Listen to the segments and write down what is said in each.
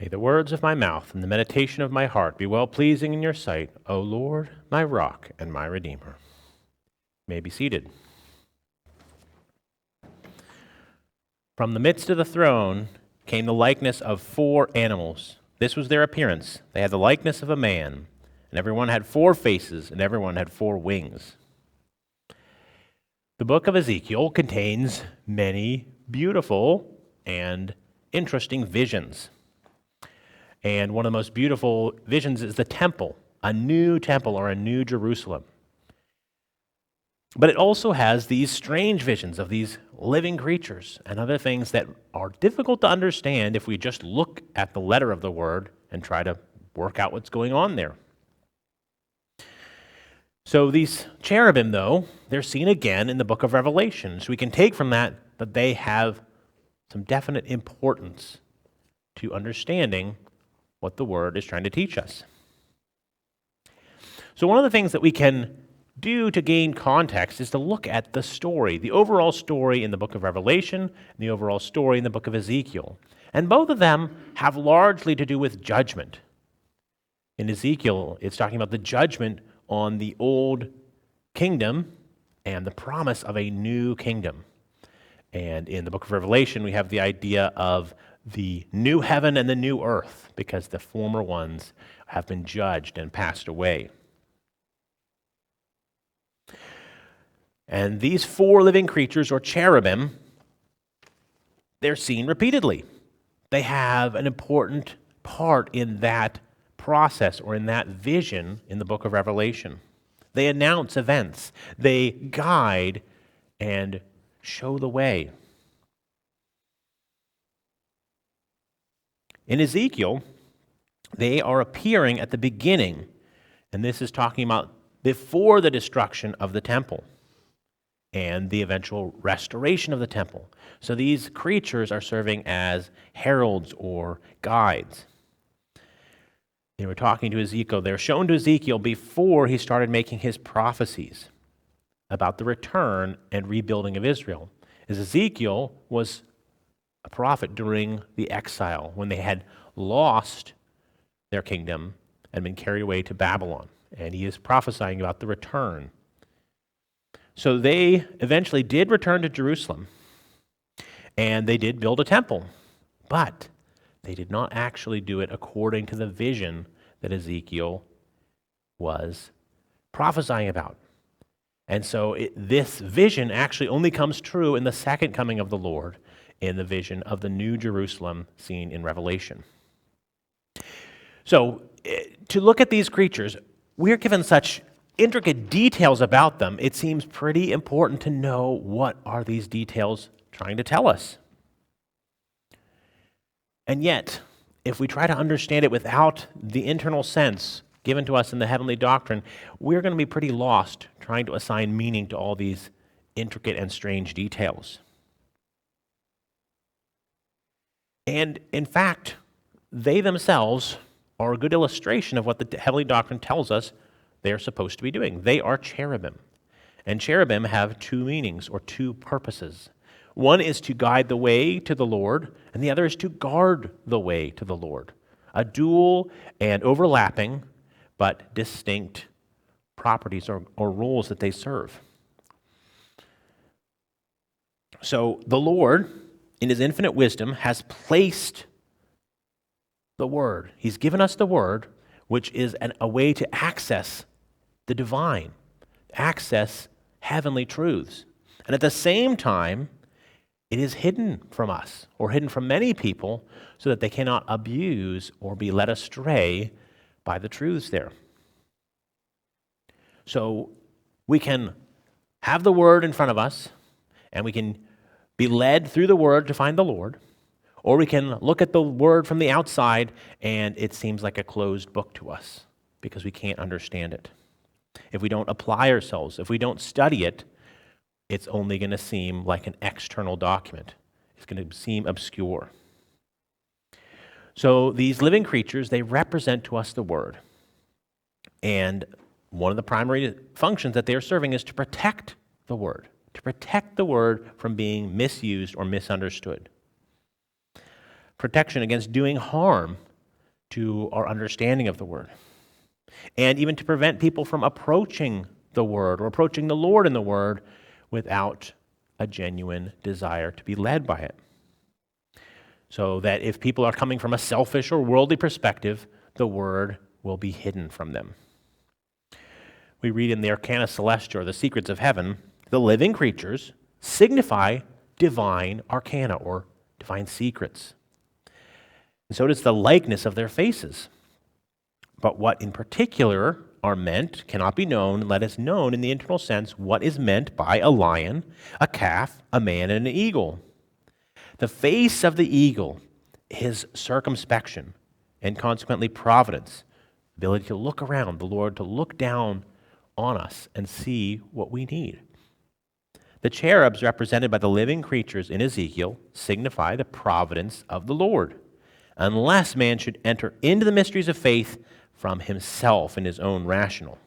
May the words of my mouth and the meditation of my heart be well-pleasing in your sight, O Lord, my rock and my redeemer. You may be seated. From the midst of the throne came the likeness of 4 animals. This was their appearance. They had the likeness of a man, and everyone had 4 faces, and everyone had 4 wings. The book of Ezekiel contains many beautiful and interesting visions. And one of the most beautiful visions is the temple, a new temple or a new Jerusalem. But it also has these strange visions of these living creatures and other things that are difficult to understand if we just look at the letter of the word and try to work out what's going on there. So these cherubim, though, they're seen again in the book of Revelation. So we can take from that they have some definite importance to understanding what the word is trying to teach us. So one of the things that we can do to gain context is to look at the story, the overall story in the book of Revelation and the overall story in the book of Ezekiel. And both of them have largely to do with judgment. In Ezekiel, it's talking about the judgment on the old kingdom and the promise of a new kingdom. And in the book of Revelation, we have the idea of the new heaven and the new earth, because the former ones have been judged and passed away. And these 4 living creatures, or cherubim, they're seen repeatedly. They have an important part in that process or in that vision in the book of Revelation. They announce events. They guide and show the way. In Ezekiel, they are appearing at the beginning, and this is talking about before the destruction of the temple and the eventual restoration of the temple. So these creatures are serving as heralds or guides. They were talking to Ezekiel. They're shown to Ezekiel before he started making his prophecies about the return and rebuilding of Israel. As Ezekiel was a prophet during the exile, when they had lost their kingdom and been carried away to Babylon. And he is prophesying about the return. So they eventually did return to Jerusalem, and they did build a temple. But they did not actually do it according to the vision that Ezekiel was prophesying about. And so this vision actually only comes true in the second coming of the Lord, in the vision of the new Jerusalem seen in Revelation. So, to look at these creatures, we're given such intricate details about them, it seems pretty important to know what are these details trying to tell us. And yet, if we try to understand it without the internal sense given to us in the heavenly doctrine, we're going to be pretty lost trying to assign meaning to all these intricate and strange details. And in fact, they themselves are a good illustration of what the heavenly doctrine tells us they are supposed to be doing. They are cherubim. And cherubim have 2 meanings or 2 purposes. One is to guide the way to the Lord, and the other is to guard the way to the Lord. A dual and overlapping, but distinct properties or roles that they serve. So the Lord, in his infinite wisdom, has placed the Word. He's given us the Word, which is a way to access the divine, access heavenly truths. And at the same time, it is hidden from us, or hidden from many people, so that they cannot abuse or be led astray by the truths there. So we can have the Word in front of us, and we can be led through the Word to find the Lord, or we can look at the Word from the outside, and it seems like a closed book to us because we can't understand it. If we don't apply ourselves, if we don't study it, it's only going to seem like an external document. It's going to seem obscure. So these living creatures, they represent to us the Word. And one of the primary functions that they are serving is to protect the Word from being misused or misunderstood. Protection against doing harm to our understanding of the Word, and even to prevent people from approaching the Word or approaching the Lord in the Word without a genuine desire to be led by it. So that if people are coming from a selfish or worldly perspective, the Word will be hidden from them. We read in the Arcana Celestia, or the secrets of heaven, the living creatures signify divine arcana, or divine secrets. And so does the likeness of their faces. But what in particular are meant cannot be known unless it is known in the internal sense what is meant by a lion, a calf, a man, and an eagle. The face of the eagle is circumspection and consequently providence, ability to look around, the Lord to look down on us and see what we need. The cherubs represented by the living creatures in Ezekiel signify the providence of the Lord, unless man should enter into the mysteries of faith from himself in his own rational.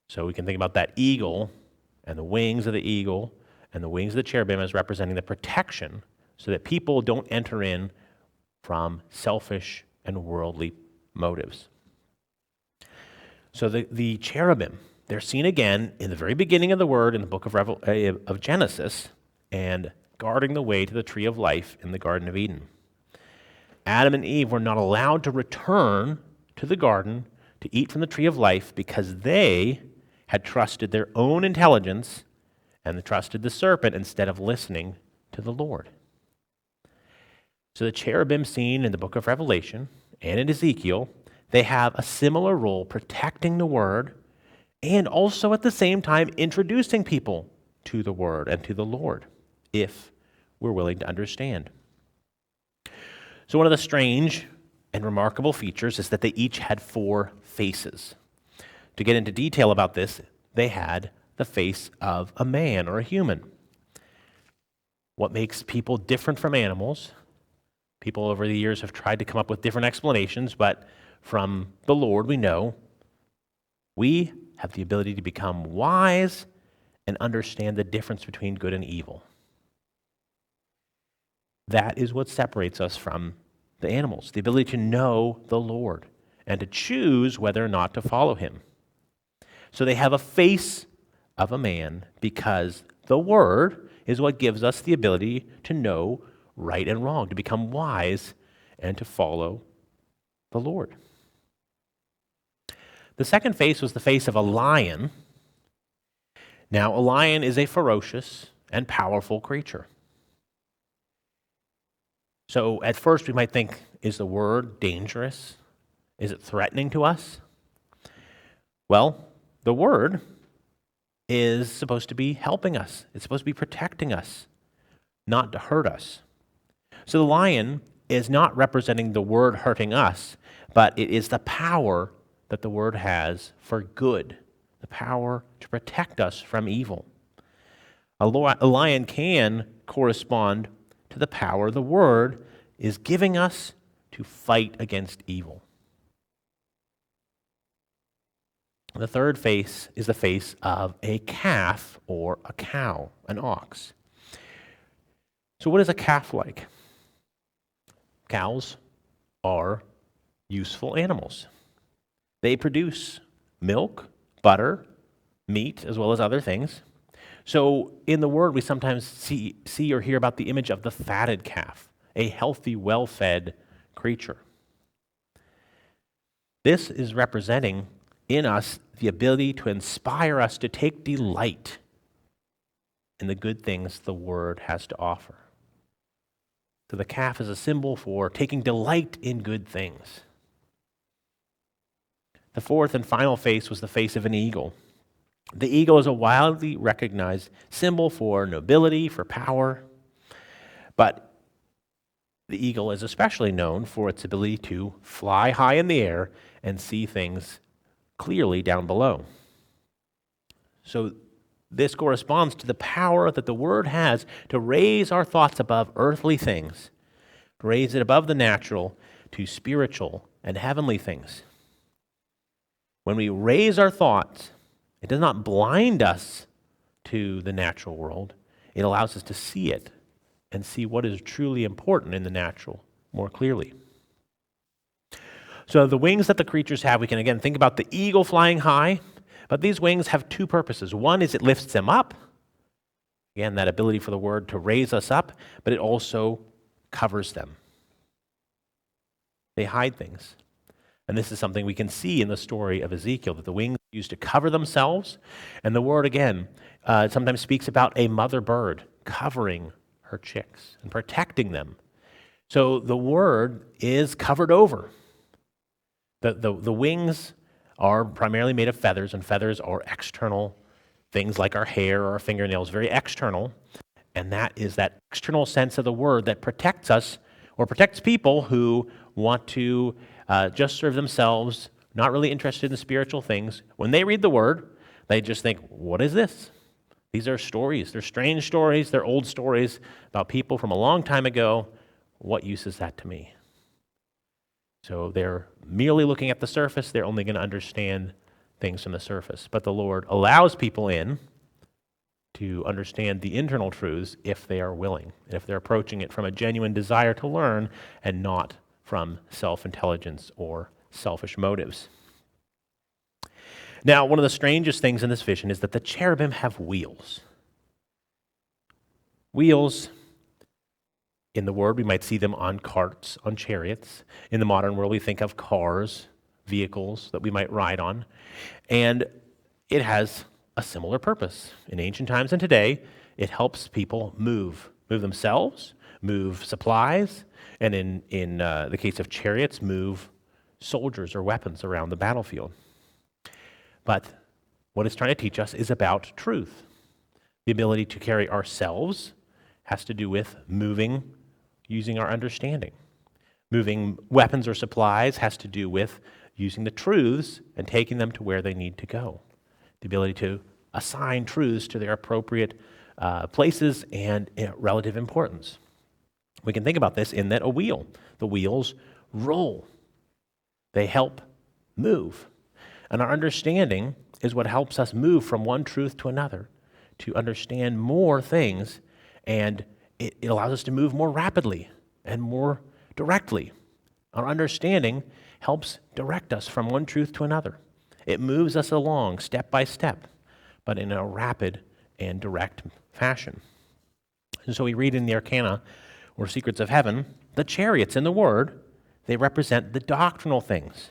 So we can think about that eagle and the wings of the eagle and the wings of the cherubim as representing the protection so that people don't enter in from selfish and worldly motives. So the cherubim, they're seen again in the very beginning of the Word in the book of Genesis and guarding the way to the tree of life in the Garden of Eden. Adam and Eve were not allowed to return to the garden to eat from the tree of life because they had trusted their own intelligence and trusted the serpent instead of listening to the Lord. So the cherubim seen in the book of Revelation and in Ezekiel, they have a similar role protecting the Word and also at the same time introducing people to the Word and to the Lord, if we're willing to understand. So one of the strange and remarkable features is that they each had 4 faces. To get into detail about this, they had the face of a man or a human. What makes people different from animals? People over the years have tried to come up with different explanations, but from the Lord we know we have the ability to become wise and understand the difference between good and evil. That is what separates us from the animals, the ability to know the Lord and to choose whether or not to follow him. So they have a face of a man because the Word is what gives us the ability to know right and wrong, to become wise and to follow the Lord. The second face was the face of a lion. Now, a lion is a ferocious and powerful creature. So at first we might think, is the Word dangerous? Is it threatening to us? Well, the Word is supposed to be helping us. It's supposed to be protecting us, not to hurt us. So the lion is not representing the Word hurting us, but it is the power that the Word has for good, the power to protect us from evil. A lion can correspond to the power the Word is giving us to fight against evil. The third face is the face of a calf or a cow, an ox. So what is a calf like? Cows are useful animals. They produce milk, butter, meat, as well as other things. So in the Word, we sometimes see or hear about the image of the fatted calf, a healthy, well-fed creature. This is representing in us the ability to inspire us to take delight in the good things the Word has to offer. So the calf is a symbol for taking delight in good things. The fourth and final face was the face of an eagle. The eagle is a widely recognized symbol for nobility, for power, but the eagle is especially known for its ability to fly high in the air and see things clearly down below. So this corresponds to the power that the Word has to raise our thoughts above earthly things, raise it above the natural to spiritual and heavenly things. When we raise our thoughts, it does not blind us to the natural world. It allows us to see it and see what is truly important in the natural more clearly. So the wings that the creatures have, we can again think about the eagle flying high, but these wings have two purposes. One is it lifts them up. Again, that ability for the word to raise us up, but it also covers them. They hide things. And this is something we can see in the story of Ezekiel, that the wings are used to cover themselves. And the word, again, sometimes speaks about a mother bird covering her chicks and protecting them. So the word is covered over. The wings are primarily made of feathers, and feathers are external things like our hair or our fingernails, very external. And that is that external sense of the word that protects us or protects people who want to just serve themselves, not really interested in spiritual things. When they read the word, they just think, what is this? These are stories. They're strange stories. They're old stories about people from a long time ago. What use is that to me? So they're merely looking at the surface. They're only going to understand things from the surface. But the Lord allows people in to understand the internal truths if they are willing, and if they're approaching it from a genuine desire to learn and not from self-intelligence or selfish motives. Now, one of the strangest things in this vision is that the cherubim have wheels. Wheels, in the word, we might see them on carts, on chariots. In the modern world, we think of cars, vehicles that we might ride on. And it has a similar purpose. In ancient times and today, it helps people move themselves, move supplies, and in the case of chariots, move soldiers or weapons around the battlefield. But what it's trying to teach us is about truth. The ability to carry ourselves has to do with moving using our understanding. Moving weapons or supplies has to do with using the truths and taking them to where they need to go. The ability to assign truths to their appropriate places and relative importance. We can think about this in that the wheels roll. They help move. And our understanding is what helps us move from one truth to another, to understand more things, and it allows us to move more rapidly and more directly. Our understanding helps direct us from one truth to another. It moves us along step by step, but in a rapid and direct fashion. And so we read in the Arcana, or Secrets of Heaven, the chariots in the Word, they represent the doctrinal things.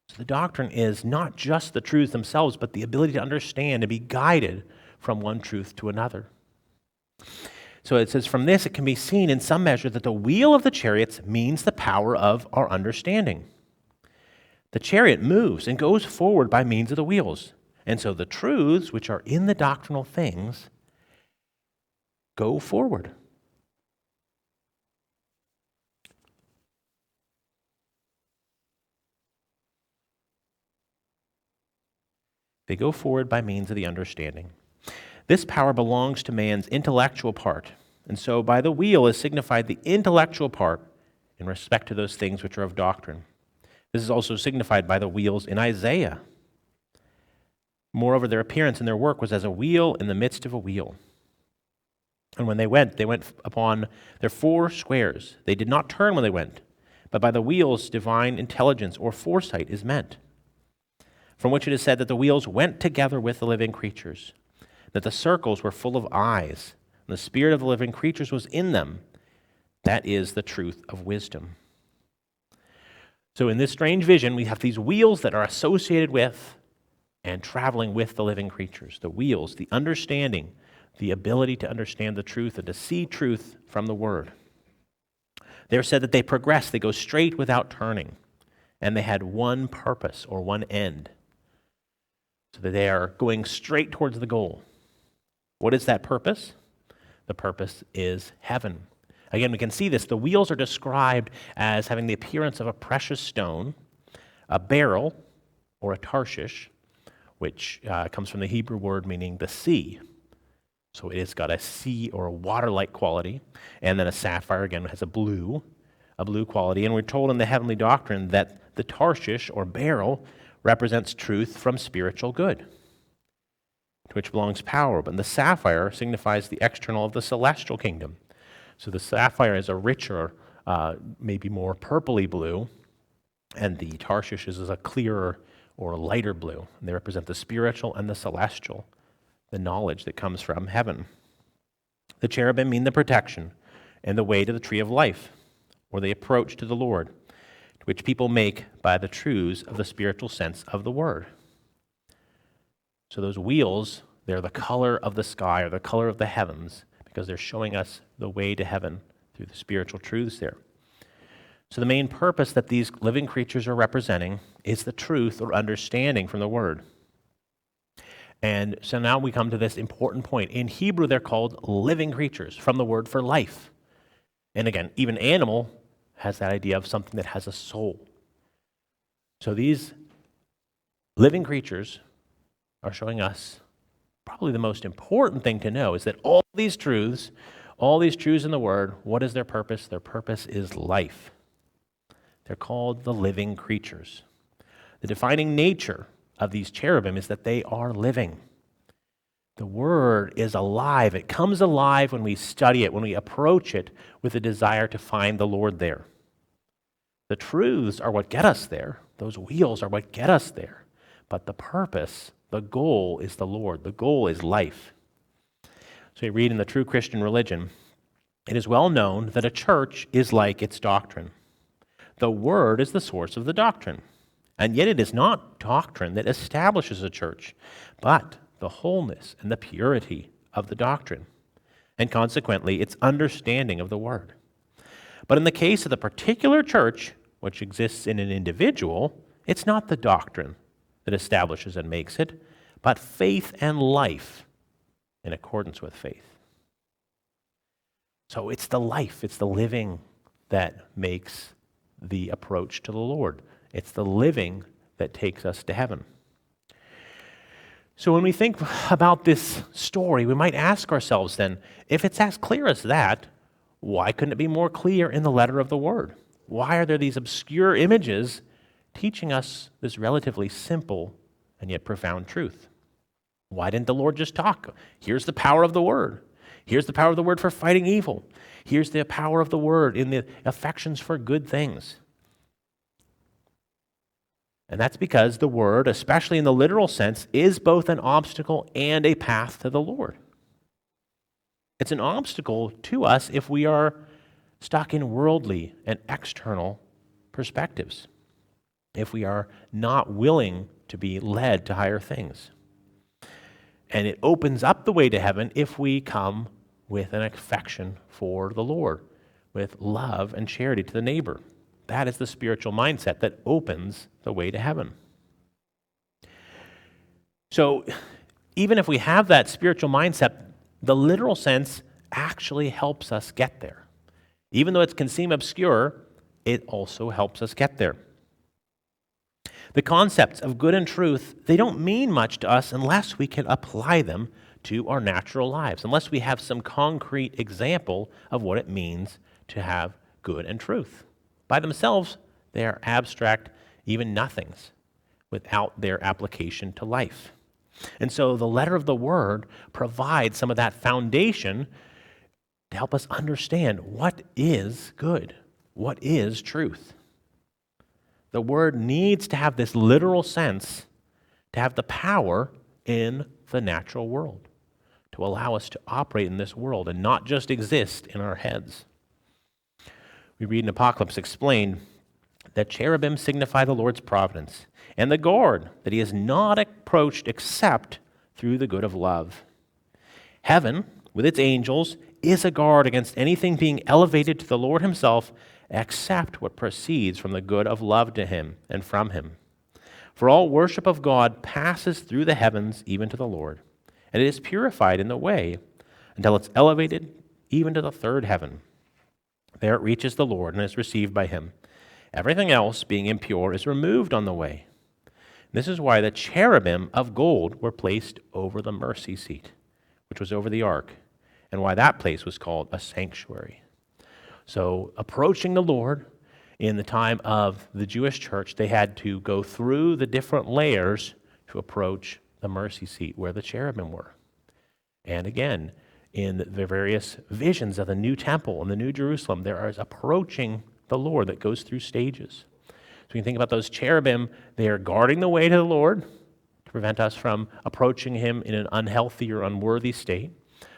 So the doctrine is not just the truths themselves, but the ability to understand and be guided from one truth to another. So it says, from this it can be seen in some measure that the wheel of the chariots means the power of our understanding. The chariot moves and goes forward by means of the wheels. And so the truths which are in the doctrinal things go forward. They go forward by means of the understanding. This power belongs to man's intellectual part, and so by the wheel is signified the intellectual part in respect to those things which are of doctrine. This is also signified by the wheels in Isaiah. Moreover, their appearance and their work was as a wheel in the midst of a wheel. And when they went upon their four squares. They did not turn when they went, but by the wheels divine intelligence or foresight is meant, from which it is said that the wheels went together with the living creatures, that the circles were full of eyes, and the spirit of the living creatures was in them. That is the truth of wisdom. So in this strange vision, we have these wheels that are associated with and traveling with the living creatures. The wheels, the understanding, the ability to understand the truth and to see truth from the Word. They're said that they progress, they go straight without turning, and they had one purpose or one end, so that they are going straight towards the goal. What is that purpose? The purpose is heaven. Again, we can see this. The wheels are described as having the appearance of a precious stone, a beryl, or a Tarshish, which comes from the Hebrew word meaning the sea. So it has got a sea or a water-like quality. And then a sapphire, again, has a blue quality. And we're told in the heavenly doctrine that the Tarshish or beryl represents truth from spiritual good, to which belongs power. But the sapphire signifies the external of the celestial kingdom. So the sapphire is a richer, maybe more purpley blue, And the Tarshish is a clearer or lighter blue. And they represent the spiritual and the celestial, the knowledge that comes from heaven. The cherubim mean the protection and the way to the tree of life, or the approach to the Lord, which people make by the truths of the spiritual sense of the word. So those wheels, they're the color of the sky or the color of the heavens because they're showing us the way to heaven through the spiritual truths there. So the main purpose that these living creatures are representing is the truth or understanding from the word. And so now we come to this important point. In Hebrew, they're called living creatures from the word for life. And again, even animal has that idea of something that has a soul. So these living creatures are showing us probably the most important thing to know is that all these truths in the word, what is their purpose? Their purpose is life. They're called the living creatures. The defining nature of these cherubim is that they are living. The word is alive. It comes alive when we study it, when we approach it with a desire to find the Lord there. The truths are what get us there. Those wheels are what get us there. But the purpose, the goal is the Lord. The goal is life. So we read in the true Christian religion, it is well known that a church is like its doctrine. The word is the source of the doctrine. And yet it is not doctrine that establishes a church, but the wholeness and the purity of the doctrine, and consequently its understanding of the word. But in the case of the particular church, which exists in an individual, it's not the doctrine that establishes and makes it, but faith and life in accordance with faith. So it's the life, it's the living that makes the approach to the Lord. It's the living that takes us to heaven. So when we think about this story, we might ask ourselves then, if it's as clear as that, why couldn't it be more clear in the letter of the word? Why are there these obscure images teaching us this relatively simple and yet profound truth? Why didn't the Lord just talk? Here's the power of the word. Here's the power of the word for fighting evil. Here's the power of the word in the affections for good things. And that's because the word, especially in the literal sense, is both an obstacle and a path to the Lord. It's an obstacle to us if we are stuck in worldly and external perspectives, if we are not willing to be led to higher things. And it opens up the way to heaven if we come with an affection for the Lord, with love and charity to the neighbor. That is the spiritual mindset that opens the way to heaven. So even if we have that spiritual mindset, the literal sense actually helps us get there. Even though it can seem obscure, it also helps us get there. The concepts of good and truth, they don't mean much to us unless we can apply them to our natural lives, unless we have some concrete example of what it means to have good and truth. By themselves, they are abstract, even nothings, without their application to life. And so the letter of the word provides some of that foundation to help us understand what is good, what is truth. The word needs to have this literal sense to have the power in the natural world, to allow us to operate in this world and not just exist in our heads. We read in Apocalypse explained that cherubim signify the Lord's providence, and the guard that he is not approached except through the good of love. Heaven, with its angels, is a guard against anything being elevated to the Lord himself except what proceeds from the good of love to him and from him. For all worship of God passes through the heavens even to the Lord, and it is purified in the way until it's elevated even to the third heaven. There it reaches the Lord and is received by him. Everything else, being impure, is removed on the way. This is why the cherubim of gold were placed over the mercy seat, which was over the ark, and why that place was called a sanctuary. So approaching the Lord in the time of the Jewish church, they had to go through the different layers to approach the mercy seat where the cherubim were. And again, in the various visions of the new temple and the new Jerusalem, there is approaching the Lord that goes through stages. So when you think about those cherubim, they are guarding the way to the Lord to prevent us from approaching him in an unhealthy or unworthy state.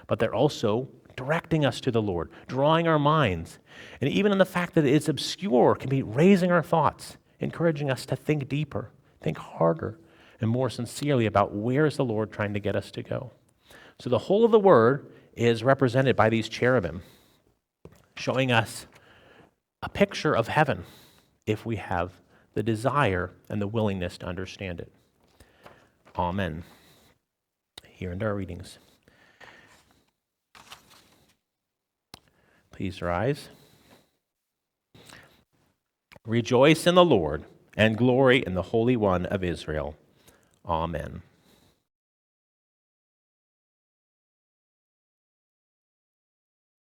But they're also directing us to the Lord, drawing our minds. And even in the fact that it's obscure, can be raising our thoughts, encouraging us to think deeper, think harder, and more sincerely about where is the Lord trying to get us to go. So the whole of the word is represented by these cherubim, showing us a picture of heaven if we have the desire and the willingness to understand it. Amen. Here end our readings. Please rise. Rejoice in the Lord and glory in the Holy One of Israel. Amen.